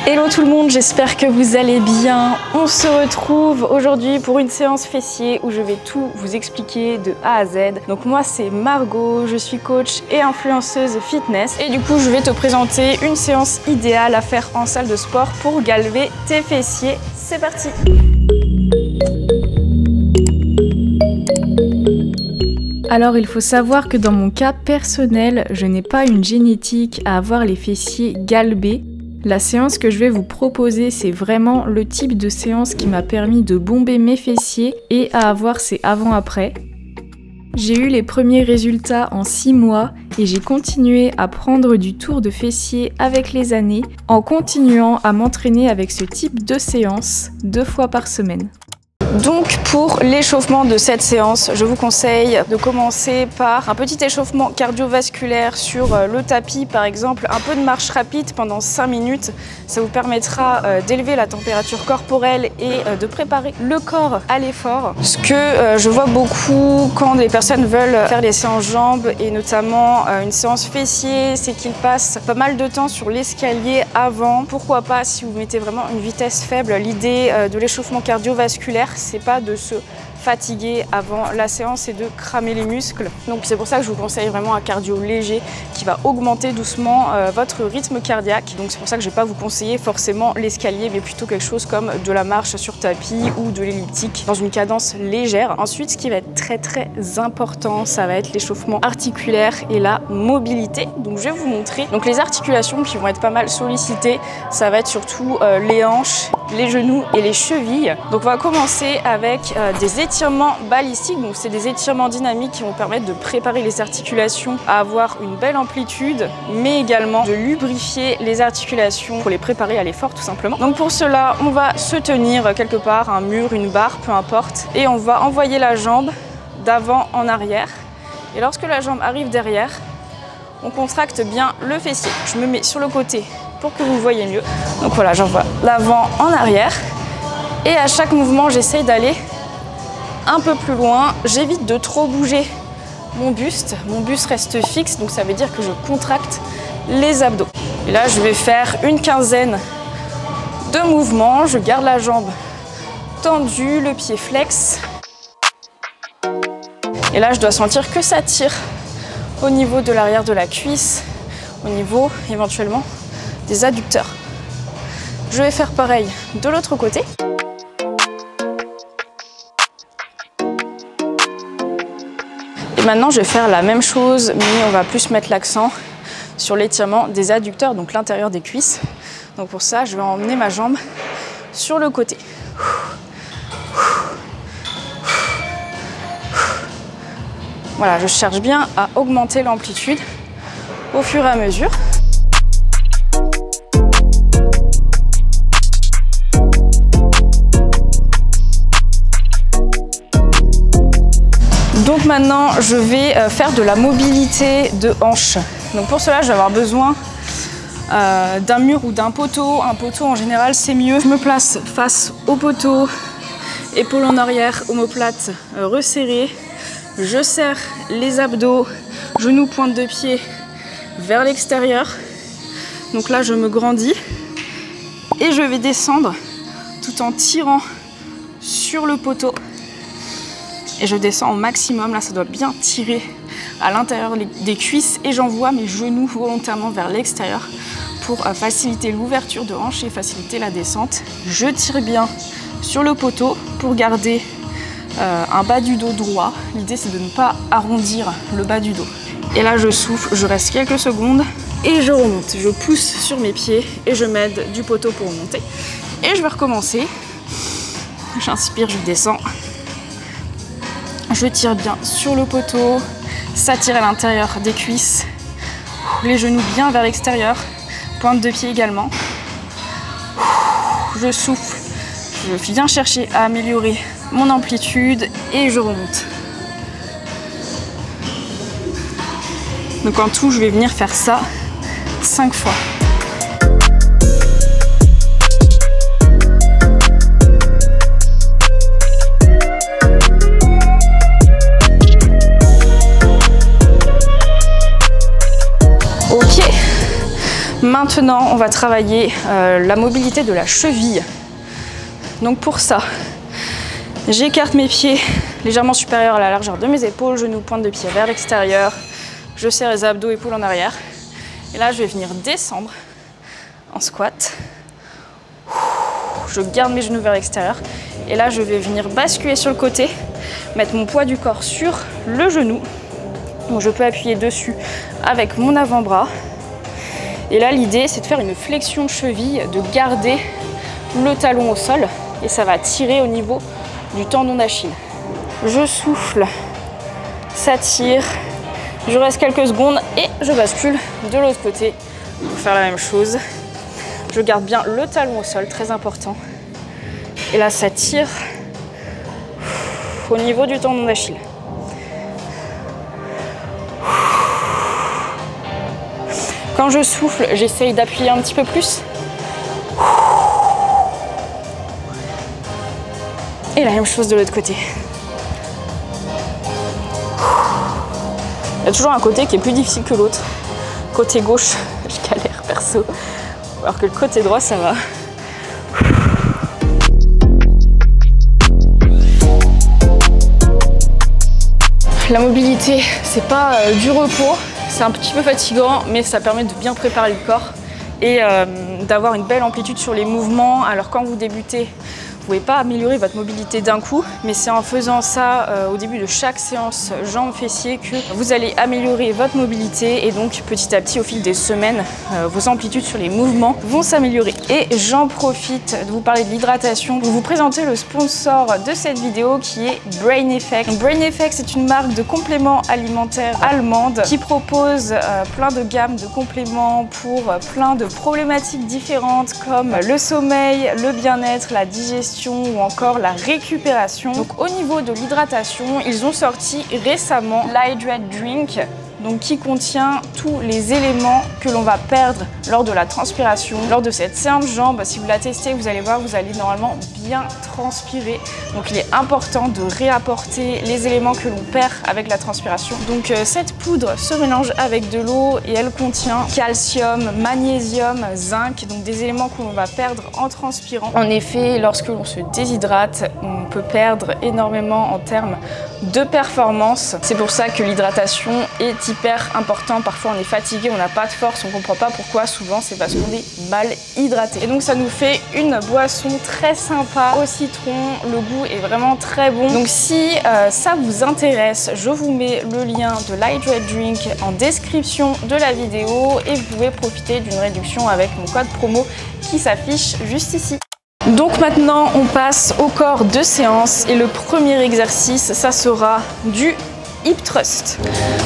Hello tout le monde, j'espère que vous allez bien. On se retrouve aujourd'hui pour une séance fessier où je vais tout vous expliquer de A à Z. Donc moi c'est Margot, je suis coach et influenceuse fitness. Et du coup je vais te présenter une séance idéale à faire en salle de sport pour galber tes fessiers. C'est parti! Alors il faut savoir que dans mon cas personnel, je n'ai pas une génétique à avoir les fessiers galbés. La séance que je vais vous proposer, c'est vraiment le type de séance qui m'a permis de bomber mes fessiers et à avoir ces avant-après. J'ai eu les premiers résultats en 6 mois et j'ai continué à prendre du tour de fessier avec les années en continuant à m'entraîner avec ce type de séance 2 fois par semaine. Donc pour l'échauffement de cette séance, je vous conseille de commencer par un petit échauffement cardiovasculaire sur le tapis, par exemple un peu de marche rapide pendant 5 minutes. Ça vous permettra d'élever la température corporelle et de préparer le corps à l'effort. Ce que je vois beaucoup quand des personnes veulent faire des séances jambes et notamment une séance fessier, c'est qu'ils passent pas mal de temps sur l'escalier avant. Pourquoi pas, si vous mettez vraiment une vitesse faible, l'idée de l'échauffement cardiovasculaire, c'est pas de se fatiguer avant la séance et de cramer les muscles. Donc c'est pour ça que je vous conseille vraiment un cardio léger qui va augmenter doucement votre rythme cardiaque. Donc c'est pour ça que je vais pas vous conseiller forcément l'escalier, mais plutôt quelque chose comme de la marche sur tapis ou de l'elliptique dans une cadence légère. Ensuite, ce qui va être très important, ça va être l'échauffement articulaire et la mobilité. Donc je vais vous montrer. Donc les articulations qui vont être pas mal sollicitées, ça va être surtout les hanches, les genoux et les chevilles. Donc on va commencer avec des étirements balistiques. Donc c'est des étirements dynamiques qui vont permettre de préparer les articulations à avoir une belle amplitude, mais également de lubrifier les articulations pour les préparer à l'effort tout simplement. Donc pour cela, on va se tenir quelque part, un mur, une barre, peu importe, et on va envoyer la jambe d'avant en arrière. Et lorsque la jambe arrive derrière, on contracte bien le fessier. Je me mets sur le côté pour que vous voyez mieux. Donc voilà, j'envoie l'avant en arrière. Et à chaque mouvement, j'essaye d'aller un peu plus loin. J'évite de trop bouger mon buste. Mon buste reste fixe, donc ça veut dire que je contracte les abdos. Et là, je vais faire une quinzaine de mouvements. Je garde la jambe tendue, le pied flex. Et là, je dois sentir que ça tire au niveau de l'arrière de la cuisse, au niveau éventuellement des adducteurs. Je vais faire pareil de l'autre côté. Et maintenant, je vais faire la même chose, mais on va plus mettre l'accent sur l'étirement des adducteurs, donc l'intérieur des cuisses. Donc pour ça, je vais emmener ma jambe sur le côté. Voilà, je cherche bien à augmenter l'amplitude au fur et à mesure. Donc maintenant, je vais faire de la mobilité de hanche. Donc pour cela, je vais avoir besoin d'un mur ou d'un poteau. Un poteau, en général, c'est mieux. Je me place face au poteau, épaules en arrière, omoplate resserrée. Je serre les abdos, genoux, pointe de pied vers l'extérieur. Donc là, je me grandis et je vais descendre tout en tirant sur le poteau. Et je descends au maximum. Là, ça doit bien tirer à l'intérieur des cuisses et j'envoie mes genoux volontairement vers l'extérieur pour faciliter l'ouverture de hanche et faciliter la descente. Je tire bien sur le poteau pour garder un bas du dos droit. L'idée, c'est de ne pas arrondir le bas du dos. Et là, je souffle, je reste quelques secondes et je remonte. Je pousse sur mes pieds et je m'aide du poteau pour remonter. Et je vais recommencer. J'inspire, je descends. Je tire bien sur le poteau. Ça tire à l'intérieur des cuisses. Les genoux bien vers l'extérieur. Pointe de pied également. Je souffle. Je viens chercher à améliorer mon amplitude et je remonte. Donc en tout, je vais venir faire ça 5 fois. Maintenant, on va travailler la mobilité de la cheville. Donc pour ça, j'écarte mes pieds légèrement supérieurs à la largeur de mes épaules, genoux, pointe de pied vers l'extérieur. Je serre les abdos, épaules en arrière. Et là, je vais venir descendre en squat. Je garde mes genoux vers l'extérieur. Et là, je vais venir basculer sur le côté, mettre mon poids du corps sur le genou. Donc je peux appuyer dessus avec mon avant-bras. Et là, l'idée, c'est de faire une flexion de cheville, de garder le talon au sol. Et ça va tirer au niveau du tendon d'Achille. Je souffle, ça tire. Je reste quelques secondes et je bascule de l'autre côté pour faire la même chose. Je garde bien le talon au sol, très important. Et là, ça tire au niveau du tendon d'Achille. Quand je souffle, j'essaye d'appuyer un petit peu plus. Et la même chose de l'autre côté. Il y a toujours un côté qui est plus difficile que l'autre. Côté gauche, je galère perso. Alors que le côté droit, ça va. La mobilité, c'est pas du repos. C'est un petit peu fatigant, mais ça permet de bien préparer le corps et d'avoir une belle amplitude sur les mouvements. Alors quand vous débutez, vous ne pouvez pas améliorer votre mobilité d'un coup, mais c'est en faisant ça au début de chaque séance jambes-fessiers que vous allez améliorer votre mobilité et donc petit à petit au fil des semaines, vos amplitudes sur les mouvements vont s'améliorer. Et j'en profite de vous parler de l'hydratation pour vous présenter le sponsor de cette vidéo qui est Brain Effect. Donc, Brain Effect, c'est une marque de compléments alimentaires allemande qui propose plein de gammes de compléments pour plein de problématiques différentes comme le sommeil, le bien-être, la digestion ou encore la récupération. Donc au niveau de l'hydratation, ils ont sorti récemment l'Hydrate Drink, donc qui contient tous les éléments que l'on va perdre lors de la transpiration. Lors de cette séance jambes, si vous la testez, vous allez voir, vous allez normalement bien transpirer. Donc il est important de réapporter les éléments que l'on perd avec la transpiration. Donc cette poudre se mélange avec de l'eau et elle contient calcium, magnésium, zinc, donc des éléments que l'on va perdre en transpirant. En effet, lorsque l'on se déshydrate, on peut perdre énormément en termes de performance. C'est pour ça que l'hydratation est hyper important. Parfois on est fatigué, on n'a pas de force, on comprend pas pourquoi. Souvent c'est parce qu'on est mal hydraté. Et donc ça nous fait une boisson très sympa au citron. Le goût est vraiment très bon. Donc si ça vous intéresse, je vous mets le lien de l'Hydrate Drink en description de la vidéo et vous pouvez profiter d'une réduction avec mon code promo qui s'affiche juste ici. Donc maintenant on passe au corps de séance et le premier exercice ça sera du hip thrust.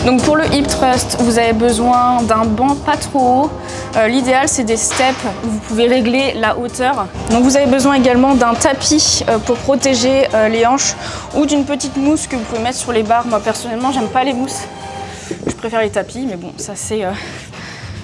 Donc pour le hip thrust vous avez besoin d'un banc pas trop haut. L'idéal c'est des steps où vous pouvez régler la hauteur. Donc vous avez besoin également d'un tapis pour protéger les hanches ou d'une petite mousse que vous pouvez mettre sur les barres. Moi personnellement j'aime pas les mousses, je préfère les tapis, mais bon ça c'est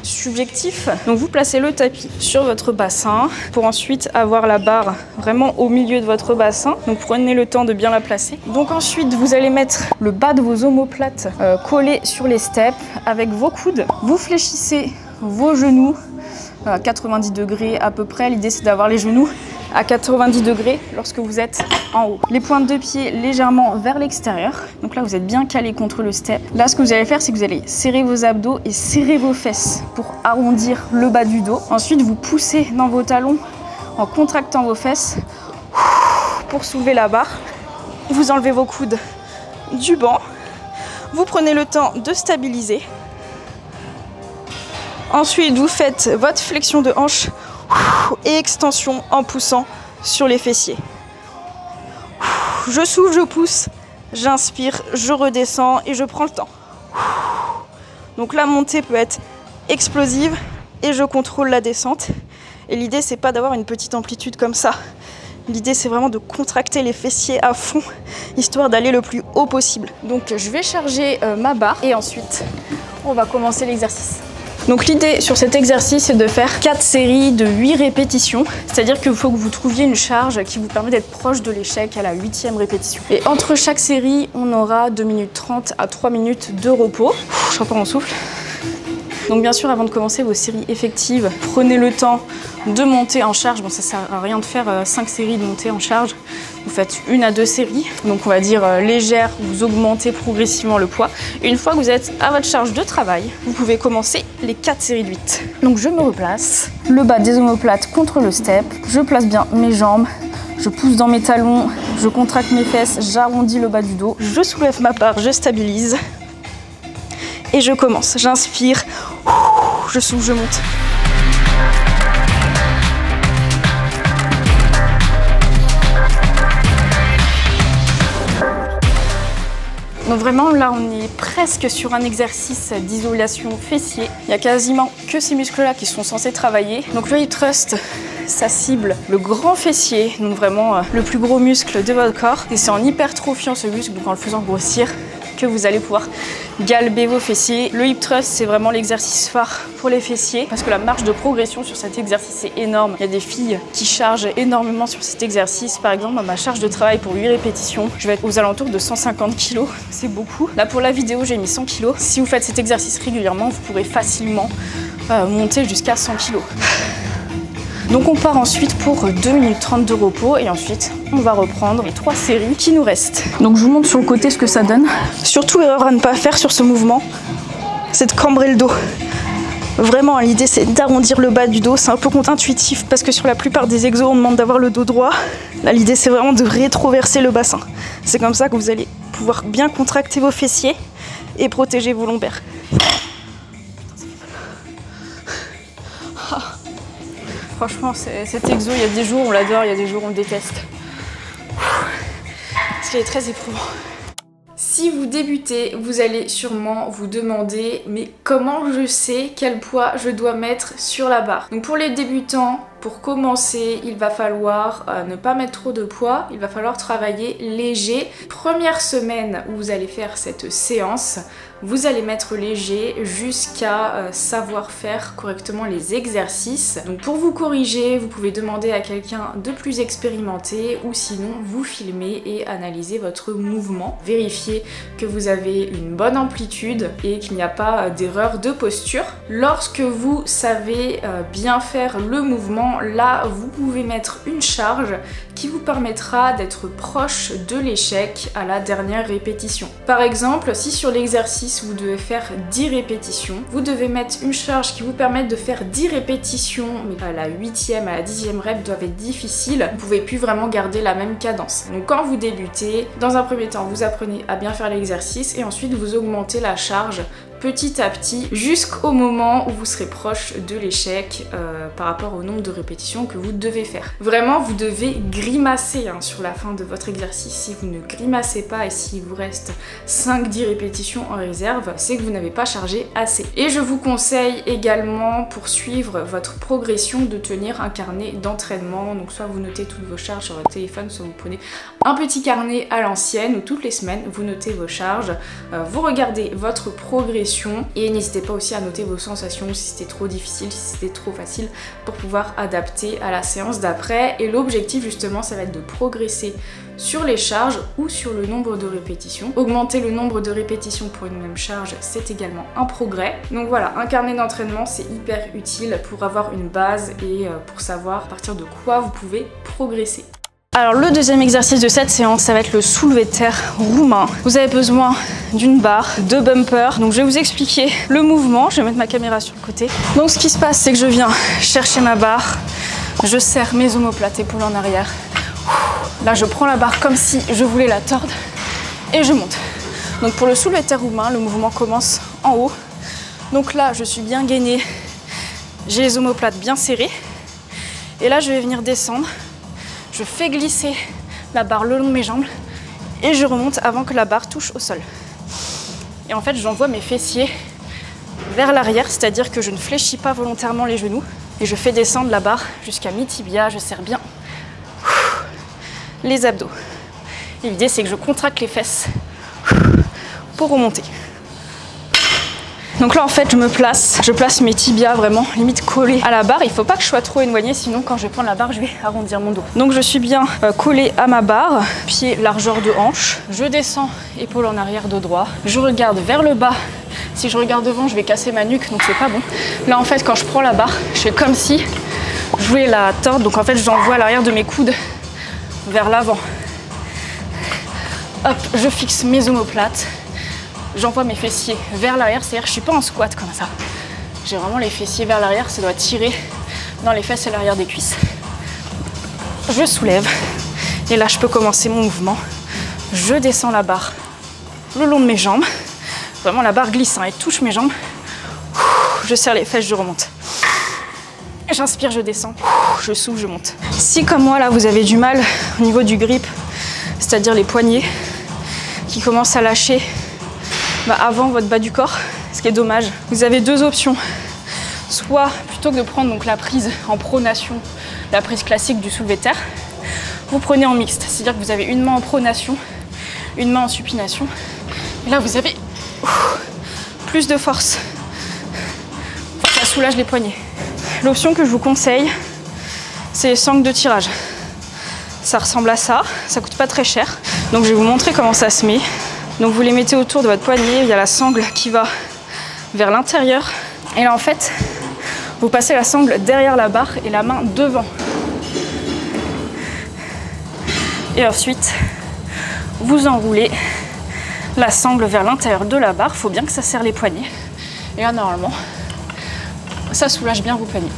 subjectif. Donc vous placez le tapis sur votre bassin pour ensuite avoir la barre vraiment au milieu de votre bassin. Donc prenez le temps de bien la placer. Donc ensuite vous allez mettre le bas de vos omoplates collés sur les steps avec vos coudes. Vous fléchissez vos genoux à 90 degrés à peu près. L'idée c'est d'avoir les genoux à 90 degrés lorsque vous êtes en haut. Les pointes de pied légèrement vers l'extérieur. Donc là, vous êtes bien calé contre le step. Là, ce que vous allez faire, c'est que vous allez serrer vos abdos et serrer vos fesses pour arrondir le bas du dos. Ensuite, vous poussez dans vos talons en contractant vos fesses pour soulever la barre. Vous enlevez vos coudes du banc. Vous prenez le temps de stabiliser. Ensuite, vous faites votre flexion de hanche et extension en poussant sur les fessiers. Je souffle, je pousse, j'inspire, je redescends et je prends le temps. Donc la montée peut être explosive et je contrôle la descente. Et l'idée c'est pas d'avoir une petite amplitude comme ça. L'idée c'est vraiment de contracter les fessiers à fond, histoire d'aller le plus haut possible. Donc je vais charger ma barre et ensuite on va commencer l'exercice. Donc l'idée sur cet exercice c'est de faire 4 séries de 8 répétitions. C'est-à-dire qu'il faut que vous trouviez une charge qui vous permet d'être proche de l'échec à la 8e répétition. Et entre chaque série, on aura 2 minutes 30 à 3 minutes de repos. Je repars en souffle. Donc bien sûr, avant de commencer vos séries effectives, prenez le temps de monter en charge. Bon, ça sert à rien de faire 5 séries de montée en charge. Vous faites 1 à 2 séries, donc on va dire légère, vous augmentez progressivement le poids. Et une fois que vous êtes à votre charge de travail, vous pouvez commencer les 4 séries de 8. Donc je me replace, le bas des omoplates contre le step, je place bien mes jambes, je pousse dans mes talons, je contracte mes fesses, j'arrondis le bas du dos, je soulève ma barre, je stabilise et je commence. J'inspire, je souffle, je monte. Donc vraiment là on est presque sur un exercice d'isolation fessier. Il n'y a quasiment que ces muscles là qui sont censés travailler. Donc le hip thrust, ça cible le grand fessier, donc vraiment le plus gros muscle de votre corps. Et c'est en hypertrophiant ce muscle, donc en le faisant grossir, que vous allez pouvoir galber vos fessiers. Le hip thrust, c'est vraiment l'exercice phare pour les fessiers parce que la marge de progression sur cet exercice est énorme. Il y a des filles qui chargent énormément sur cet exercice. Par exemple, ma charge de travail pour 8 répétitions, je vais être aux alentours de 150 kg. C'est beaucoup. Là, pour la vidéo, j'ai mis 100 kg. Si vous faites cet exercice régulièrement, vous pourrez facilement monter jusqu'à 100 kg. Donc on part ensuite pour 2 minutes 30 de repos et ensuite on va reprendre les 3 séries qui nous restent. Donc je vous montre sur le côté ce que ça donne. Surtout erreur à ne pas faire sur ce mouvement, c'est de cambrer le dos. Vraiment l'idée c'est d'arrondir le bas du dos, c'est un peu contre-intuitif parce que sur la plupart des exos on demande d'avoir le dos droit. Là l'idée c'est vraiment de rétroverser le bassin. C'est comme ça que vous allez pouvoir bien contracter vos fessiers et protéger vos lombaires. Franchement, cet exo, il y a des jours on l'adore, il y a des jours on le déteste. Parce qu'il est très éprouvant. Si vous débutez, vous allez sûrement vous demander mais comment je sais quel poids je dois mettre sur la barre. Donc pour les débutants, pour commencer, il va falloir ne pas mettre trop de poids, il va falloir travailler léger. Première semaine où vous allez faire cette séance, vous allez mettre léger jusqu'à savoir faire correctement les exercices. Donc pour vous corriger, vous pouvez demander à quelqu'un de plus expérimenté ou sinon vous filmez et analysez votre mouvement. Vérifiez que vous avez une bonne amplitude et qu'il n'y a pas d'erreur de posture. Lorsque vous savez bien faire le mouvement, là vous pouvez mettre une charge qui vous permettra d'être proche de l'échec à la dernière répétition. Par exemple, si sur l'exercice vous devez faire 10 répétitions, vous devez mettre une charge qui vous permette de faire 10 répétitions, mais à la 8e, à la 10e rep doivent être difficiles, vous pouvez plus vraiment garder la même cadence. Donc quand vous débutez, dans un premier temps, vous apprenez à bien faire l'exercice et ensuite vous augmentez la charge petit à petit jusqu'au moment où vous serez proche de l'échec par rapport au nombre de répétitions que vous devez faire. Vraiment, vous devez grimacer sur la fin de votre exercice. Si vous ne grimacez pas et s'il vous reste 5-10 répétitions en réserve, c'est que vous n'avez pas chargé assez. Et je vous conseille également, pour suivre votre progression, de tenir un carnet d'entraînement. Donc soit vous notez toutes vos charges sur votre téléphone, soit vous prenez un petit carnet à l'ancienne où toutes les semaines vous notez vos charges, vous regardez votre progression et n'hésitez pas aussi à noter vos sensations, si c'était trop difficile, si c'était trop facile, pour pouvoir adapter à la séance d'après. Et l'objectif justement, ça va être de progresser sur les charges ou sur le nombre de répétitions. Augmenter le nombre de répétitions pour une même charge, c'est également un progrès. Donc voilà, un carnet d'entraînement, c'est hyper utile pour avoir une base et pour savoir à partir de quoi vous pouvez progresser. Alors le deuxième exercice de cette séance, ça va être le soulevé de terre roumain. Vous avez besoin d'une barre, de bumpers. Donc je vais vous expliquer le mouvement. Je vais mettre ma caméra sur le côté. Donc ce qui se passe, c'est que je viens chercher ma barre. Je serre mes omoplates, épaules en arrière. Là je prends la barre comme si je voulais la tordre et je monte. Donc pour le soulevé de terre roumain, le mouvement commence en haut. Donc là je suis bien gainée. J'ai les omoplates bien serrées. Et là je vais venir descendre. Je fais glisser la barre le long de mes jambes et je remonte avant que la barre touche au sol. Et en fait, j'envoie mes fessiers vers l'arrière, c'est-à-dire que je ne fléchis pas volontairement les genoux et je fais descendre la barre jusqu'à mi-tibia. Je serre bien les abdos. L'idée, c'est que je contracte les fesses pour remonter. Donc là en fait je place mes tibias vraiment limite collés à la barre. Il ne faut pas que je sois trop éloignée, sinon quand je vais prendre la barre je vais arrondir mon dos. Donc je suis bien collée à ma barre, pied largeur de hanche. Je descends, épaule en arrière, dos droit. Je regarde vers le bas Si je regarde devant, je vais casser ma nuque, donc c'est pas bon. Là en fait, quand je prends la barre, je fais comme si je voulais la tordre, donc en fait j'envoie l'arrière de mes coudes vers l'avant. Hop, je fixe mes omoplates, j'envoie mes fessiers vers l'arrière, c'est-à-dire que je suis pas en squat comme ça. J'ai vraiment les fessiers vers l'arrière, ça doit tirer dans les fesses et l'arrière des cuisses. Je soulève et là je peux commencer mon mouvement. Je descends la barre le long de mes jambes. Vraiment la barre glisse, hein, elle touche mes jambes. Je serre les fesses, je remonte. J'inspire, je descends. Je souffle, je monte. Si comme moi là vous avez du mal au niveau du grip, c'est-à-dire les poignets qui commencent à lâcher avant votre bas du corps, ce qui est dommage, vous avez deux options. Soit plutôt que de prendre donc la prise en pronation, la prise classique du soulevé de terre, vous prenez en mixte, c'est-à-dire que vous avez une main en pronation, une main en supination. Et là vous avez plus de force. Ça soulage les poignets. L'option que je vous conseille, c'est les sangles de tirage. Ça ressemble à ça, ça coûte pas très cher. Donc je vais vous montrer comment ça se met. Donc vous les mettez autour de votre poignet, il y a la sangle qui va vers l'intérieur. Et là en fait, vous passez la sangle derrière la barre et la main devant. Et ensuite, vous enroulez la sangle vers l'intérieur de la barre. Il faut bien que ça serre les poignets. Et là normalement, ça soulage bien vos poignets.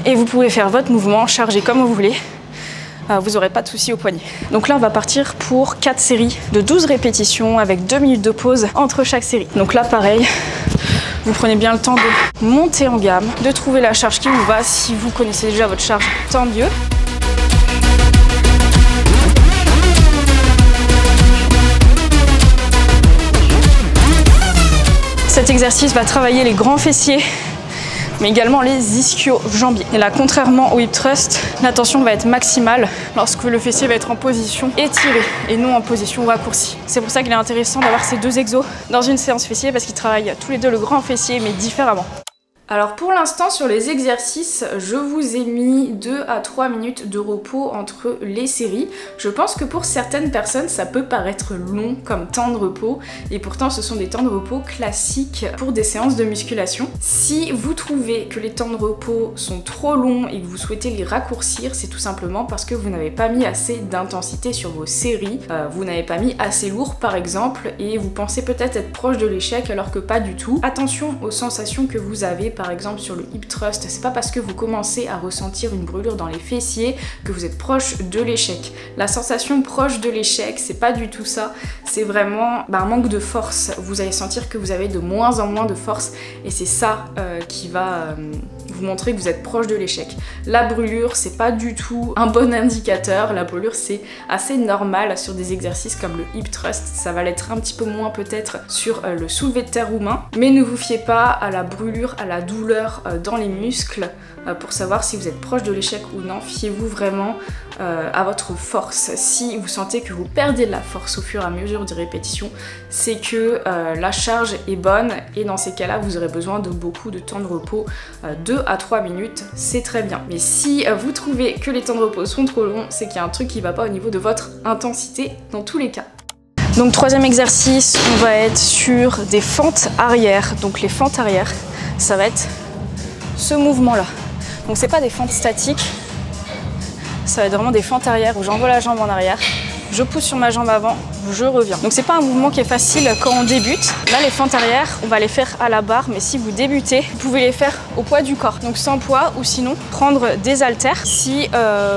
Et vous pouvez faire votre mouvement, charger comme vous voulez. Vous n'aurez pas de soucis au poignet. Donc là, on va partir pour 4 séries de 12 répétitions avec 2 minutes de pause entre chaque série. Donc là, pareil, vous prenez bien le temps de monter en gamme, de trouver la charge qui vous va. Si vous connaissez déjà votre charge, tant mieux. Cet exercice va travailler les grands fessiers, mais également les ischio-jambiers. Et là, contrairement au hip thrust, la tension va être maximale lorsque le fessier va être en position étirée et non en position raccourcie. C'est pour ça qu'il est intéressant d'avoir ces deux exos dans une séance fessier parce qu'ils travaillent tous les deux le grand fessier, mais différemment. Alors pour l'instant sur les exercices, je vous ai mis 2 à 3 minutes de repos entre les séries. Je pense que pour certaines personnes ça peut paraître long comme temps de repos et pourtant ce sont des temps de repos classiques pour des séances de musculation. Si vous trouvez que les temps de repos sont trop longs et que vous souhaitez les raccourcir, c'est tout simplement parce que vous n'avez pas mis assez d'intensité sur vos séries, vous n'avez pas mis assez lourd par exemple et vous pensez peut-être être proche de l'échec alors que pas du tout. Attention aux sensations que vous avez par exemple sur le hip thrust, c'est pas parce que vous commencez à ressentir une brûlure dans les fessiers que vous êtes proche de l'échec. La sensation proche de l'échec, c'est pas du tout ça, c'est vraiment un manque de force. Vous allez sentir que vous avez de moins en moins de force et c'est ça qui va vous montrer que vous êtes proche de l'échec. La brûlure, c'est pas du tout un bon indicateur. La brûlure, c'est assez normal sur des exercices comme le hip thrust. Ça va l'être un petit peu moins peut-être sur le soulevé de terre roumain. Mais ne vous fiez pas à la brûlure, à la douleur dans les muscles pour savoir si vous êtes proche de l'échec ou non. Fiez-vous vraiment à votre force. Si vous sentez que vous perdez de la force au fur et à mesure des répétitions, c'est que la charge est bonne et dans ces cas-là, vous aurez besoin de beaucoup de temps de repos. 2 à 3 minutes, c'est très bien. Mais si vous trouvez que les temps de repos sont trop longs, c'est qu'il y a un truc qui va pas au niveau de votre intensité dans tous les cas. Donc troisième exercice, on va être sur des fentes arrière. Donc les fentes arrière, ça va être ce mouvement-là. Donc c'est pas des fentes statiques, ça va être vraiment des fentes arrière où j'envoie la jambe en arrière, je pousse sur ma jambe avant, je reviens. Donc c'est pas un mouvement qui est facile quand on débute. Là les fentes arrière, on va les faire à la barre, mais si vous débutez, vous pouvez les faire au poids du corps. Donc sans poids ou sinon prendre des haltères. Si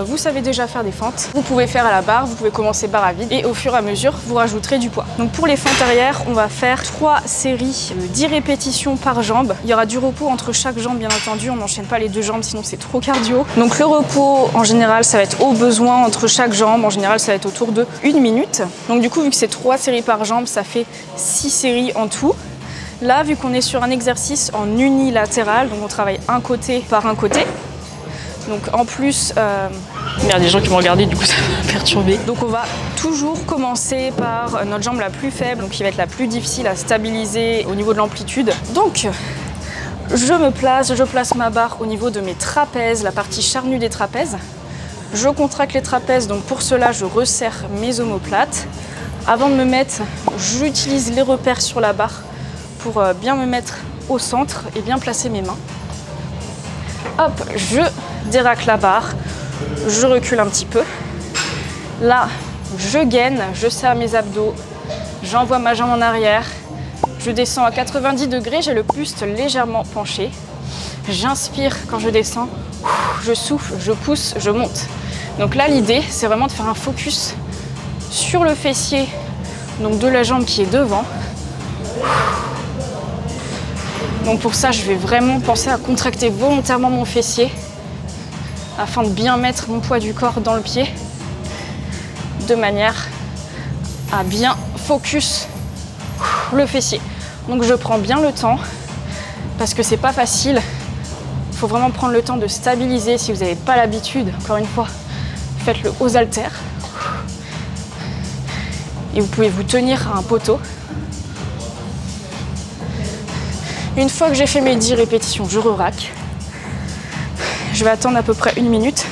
vous savez déjà faire des fentes, vous pouvez faire à la barre, vous pouvez commencer barre à vide et au fur et à mesure, vous rajouterez du poids. Donc pour les fentes arrière, on va faire 3 séries de 10 répétitions par jambe. Il y aura du repos entre chaque jambe bien entendu, on n'enchaîne pas les deux jambes sinon c'est trop cardio. Donc le repos en général ça va être au besoin entre chaque jambe, en général ça va être autour de 1 minute. Donc du coup vu que c'est 3 séries par jambe, ça fait 6 séries en tout. Là, vu qu'on est sur un exercice en unilatéral, donc on travaille un côté par un côté. Donc en plus, merde, il y a des gens qui m'ont regardé, du coup ça m'a perturbé. Donc on va toujours commencer par notre jambe la plus faible, donc qui va être la plus difficile à stabiliser au niveau de l'amplitude. Donc je place ma barre au niveau de mes trapèzes, la partie charnue des trapèzes. Je contracte les trapèzes, donc pour cela je resserre mes omoplates. Avant de me mettre, j'utilise les repères sur la barre pour bien me mettre au centre et bien placer mes mains. Hop, je déraque la barre, je recule un petit peu. Là, je gaine, je serre mes abdos, j'envoie ma jambe en arrière. Je descends à 90 degrés, j'ai le buste légèrement penché. J'inspire quand je descends, je souffle, je pousse, je monte. Donc là, l'idée, c'est vraiment de faire un focus sur le fessier, donc de la jambe qui est devant. Donc pour ça, je vais vraiment penser à contracter volontairement mon fessier afin de bien mettre mon poids du corps dans le pied de manière à bien focus le fessier. Donc je prends bien le temps parce que c'est pas facile. Il faut vraiment prendre le temps de stabiliser si vous n'avez pas l'habitude. Encore une fois, faites-le aux haltères. Et vous pouvez vous tenir à un poteau. Une fois que j'ai fait mes 10 répétitions, je re-rack. Je vais attendre à peu près 1 minute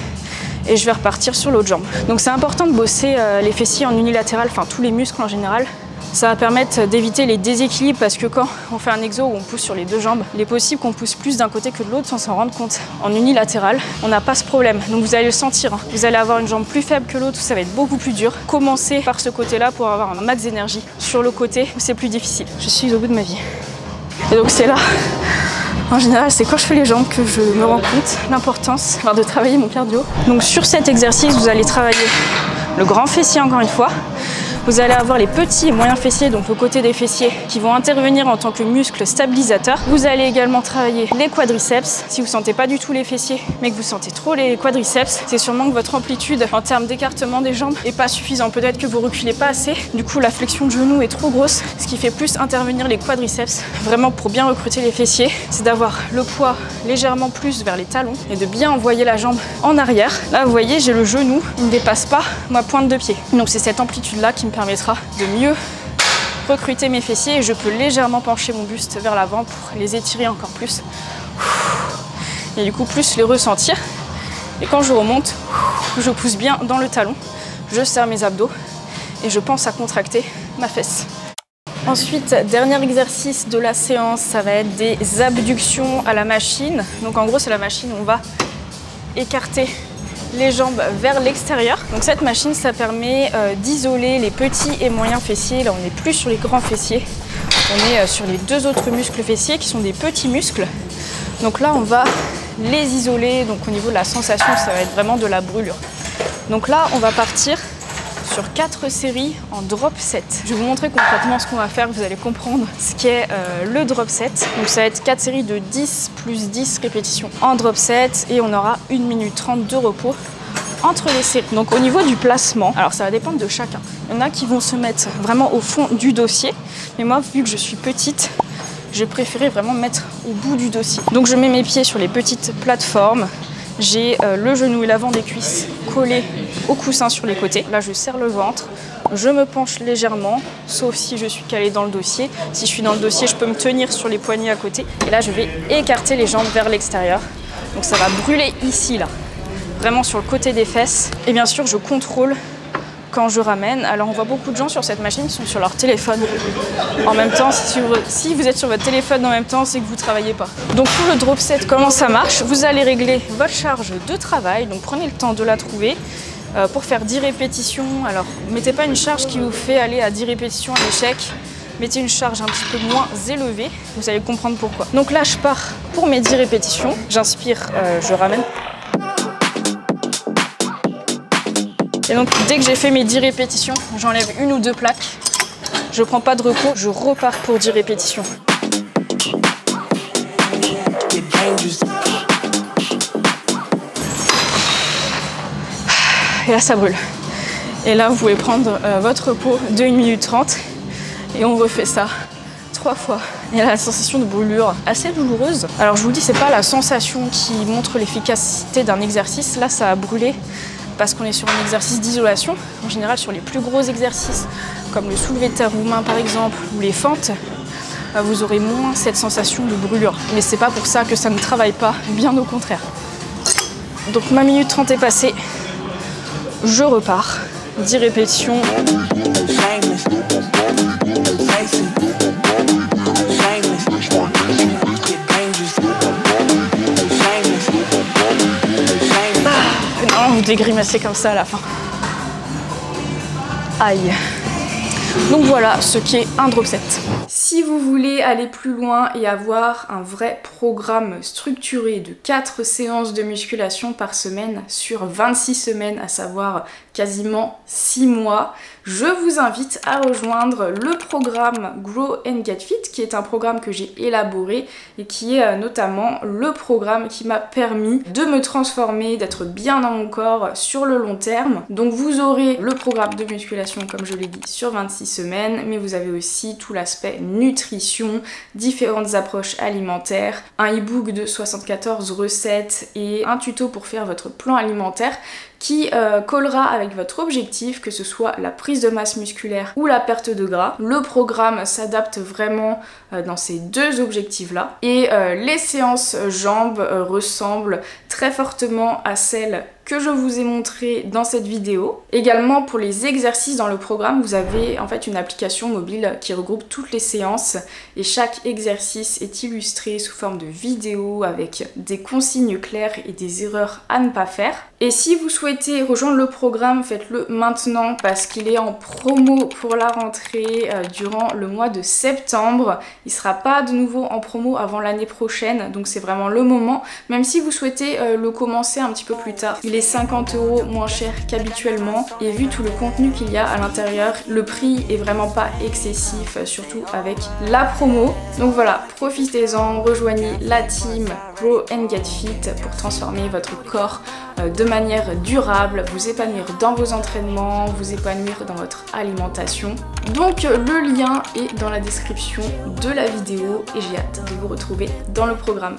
et je vais repartir sur l'autre jambe. Donc c'est important de bosser les fessiers en unilatéral, enfin tous les muscles en général. Ça va permettre d'éviter les déséquilibres parce que quand on fait un exo où on pousse sur les 2 jambes, il est possible qu'on pousse plus d'un côté que de l'autre sans s'en rendre compte. En unilatéral, on n'a pas ce problème. Donc vous allez le sentir. Vous allez avoir une jambe plus faible que l'autre, ça va être beaucoup plus dur. Commencez par ce côté-là pour avoir un max d'énergie. Sur le côté où c'est plus difficile. Je suis au bout de ma vie. Et donc c'est là, en général, c'est quand je fais les jambes que je me rends compte l'importance de travailler mon cardio. Donc sur cet exercice, vous allez travailler le grand fessier encore une fois. Vous allez avoir les petits et moyens fessiers, donc le côté des fessiers, qui vont intervenir en tant que muscles stabilisateurs. Vous allez également travailler les quadriceps. Si vous ne sentez pas du tout les fessiers, mais que vous sentez trop les quadriceps, c'est sûrement que votre amplitude en termes d'écartement des jambes n'est pas suffisante. Peut-être que vous reculez pas assez. Du coup, la flexion de genou est trop grosse, ce qui fait plus intervenir les quadriceps. Vraiment, pour bien recruter les fessiers, c'est d'avoir le poids légèrement plus vers les talons et de bien envoyer la jambe en arrière. Là, vous voyez, j'ai le genou, il ne dépasse pas ma pointe de pied. Donc c'est cette amplitude-là qui me permettra de mieux recruter mes fessiers et je peux légèrement pencher mon buste vers l'avant pour les étirer encore plus et du coup plus les ressentir. Et quand je remonte, je pousse bien dans le talon, je serre mes abdos et je pense à contracter ma fesse. Ensuite, dernier exercice de la séance, ça va être des abductions à la machine. Donc en gros, c'est la machine où on va écarter les jambes vers l'extérieur. Donc cette machine, ça permet d'isoler les petits et moyens fessiers. Là, on n'est plus sur les grands fessiers. On est sur les 2 autres muscles fessiers qui sont des petits muscles. Donc là, on va les isoler. Donc au niveau de la sensation, ça va être vraiment de la brûlure. Donc là, on va partir sur 4 séries en drop set. Je vais vous montrer concrètement ce qu'on va faire. Vous allez comprendre ce qu'est le drop set. Donc ça va être 4 séries de 10 plus 10 répétitions en drop set et on aura 1 minute 30 de repos entre les séries. Donc au niveau du placement, alors ça va dépendre de chacun. Il y en a qui vont se mettre vraiment au fond du dossier, mais moi vu que je suis petite, j'ai préféré vraiment me mettre au bout du dossier. Donc je mets mes pieds sur les petites plateformes. J'ai le genou et l'avant des cuisses collés au coussin sur les côtés. Là, je serre le ventre, je me penche légèrement, sauf si je suis calée dans le dossier. Si je suis dans le dossier, je peux me tenir sur les poignets à côté. Et là, je vais écarter les jambes vers l'extérieur. Donc ça va brûler ici, là, vraiment sur le côté des fesses. Et bien sûr, je contrôle quand je ramène. Alors on voit beaucoup de gens sur cette machine qui sont sur leur téléphone en même temps. Si vous êtes sur votre téléphone en même temps, c'est que vous ne travaillez pas. Donc pour le drop set, comment ça marche? Vous allez régler votre charge de travail, donc prenez le temps de la trouver. Pour faire 10 répétitions, alors mettez pas une charge qui vous fait aller à 10 répétitions à l'échec, mettez une charge un petit peu moins élevée, vous allez comprendre pourquoi. Donc là je pars pour mes 10 répétitions, j'inspire, je ramène. Et donc dès que j'ai fait mes 10 répétitions, j'enlève 1 ou 2 plaques, je prends pas de repos, je repars pour 10 répétitions. Et là ça brûle. Et là vous pouvez prendre votre repos de 1 minute 30 et on refait ça 3 fois. Il y a la sensation de brûlure assez douloureuse. Alors je vous dis, c'est pas la sensation qui montre l'efficacité d'un exercice. Là ça a brûlé parce qu'on est sur un exercice d'isolation. En général sur les plus gros exercices comme le soulevé de terre roumain par exemple ou les fentes, vous aurez moins cette sensation de brûlure. Mais c'est pas pour ça que ça ne travaille pas, bien au contraire. Donc ma minute 30 est passée. Je repars, 10 répétitions. vraiment vous dégrimacer comme ça à la fin. Aïe. Donc voilà ce qu'est un drop set. Si vous voulez aller plus loin et avoir un vrai programme structuré de 4 séances de musculation par semaine sur 26 semaines, à savoir quasiment 6 mois, je vous invite à rejoindre le programme Grow and Get Fit, qui est un programme que j'ai élaboré et qui est notamment le programme qui m'a permis de me transformer, d'être bien dans mon corps sur le long terme. Donc vous aurez le programme de musculation, comme je l'ai dit, sur 26 semaines, mais vous avez aussi tout l'aspect nutrition, différentes approches alimentaires, un e-book de 74 recettes et un tuto pour faire votre plan alimentaire qui collera avec votre objectif, que ce soit la prise de masse musculaire ou la perte de gras. Le programme s'adapte vraiment dans ces deux objectifs-là. Et les séances jambes ressemblent très fortement à celles que je vous ai montré dans cette vidéo. Également pour les exercices dans le programme, vous avez en fait une application mobile qui regroupe toutes les séances et chaque exercice est illustré sous forme de vidéo avec des consignes claires et des erreurs à ne pas faire. Et si vous souhaitez rejoindre le programme, faites-le maintenant parce qu'il est en promo pour la rentrée durant le mois de septembre. Il ne sera pas de nouveau en promo avant l'année prochaine, donc c'est vraiment le moment. Même si vous souhaitez le commencer un petit peu plus tard, il est 50 € moins cher qu'habituellement et vu tout le contenu qu'il y a à l'intérieur, le prix est vraiment pas excessif, surtout avec la promo. Donc voilà, profitez-en, rejoignez la team Grow and Get Fit pour transformer votre corps de manière durable, vous épanouir dans vos entraînements, vous épanouir dans votre alimentation. Donc le lien est dans la description de la vidéo et j'ai hâte de vous retrouver dans le programme.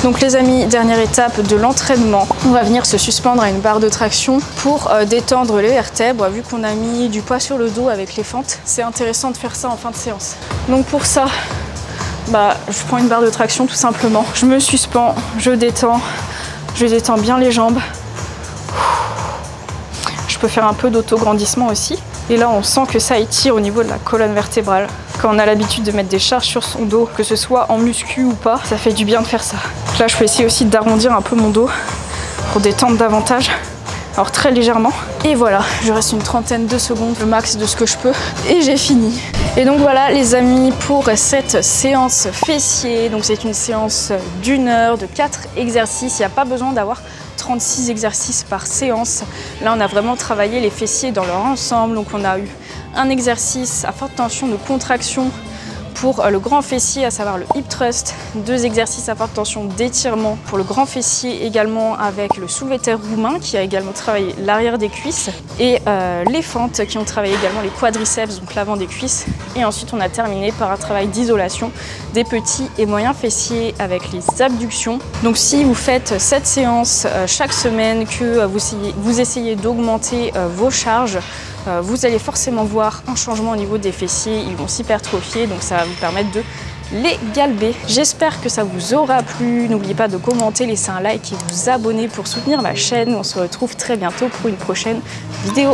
Donc les amis, dernière étape de l'entraînement, on va venir se suspendre à une barre de traction pour détendre les vertèbres. Vu qu'on a mis du poids sur le dos avec les fentes, c'est intéressant de faire ça en fin de séance. Donc pour ça, je prends une barre de traction tout simplement. Je me suspends, je détends bien les jambes. Je peux faire un peu d'autograndissement aussi. Et là, on sent que ça étire au niveau de la colonne vertébrale. Quand on a l'habitude de mettre des charges sur son dos, que ce soit en muscu ou pas, ça fait du bien de faire ça. Donc là, je peux essayer aussi d'arrondir un peu mon dos pour détendre davantage. Alors très légèrement. Et voilà, je reste une trentaine de secondes, le max de ce que je peux. Et j'ai fini. Et donc voilà les amis pour cette séance fessier. Donc c'est une séance d'1 heure, de 4 exercices. Il n'y a pas besoin d'avoir 36 exercices par séance. Là on a vraiment travaillé les fessiers dans leur ensemble. Donc on a eu un exercice à forte tension de contraction pour le grand fessier, à savoir le hip thrust, 2 exercices à forte tension d'étirement pour le grand fessier également avec le soulevé terre roumain qui a également travaillé l'arrière des cuisses et les fentes qui ont travaillé également les quadriceps, donc l'avant des cuisses. Et ensuite on a terminé par un travail d'isolation des petits et moyens fessiers avec les abductions. Donc si vous faites cette séance chaque semaine, que vous essayez d'augmenter vos charges, vous allez forcément voir un changement au niveau des fessiers, ils vont s'hypertrophier, donc ça va vous permettre de les galber. J'espère que ça vous aura plu, n'oubliez pas de commenter, laisser un like et vous abonner pour soutenir ma chaîne. On se retrouve très bientôt pour une prochaine vidéo.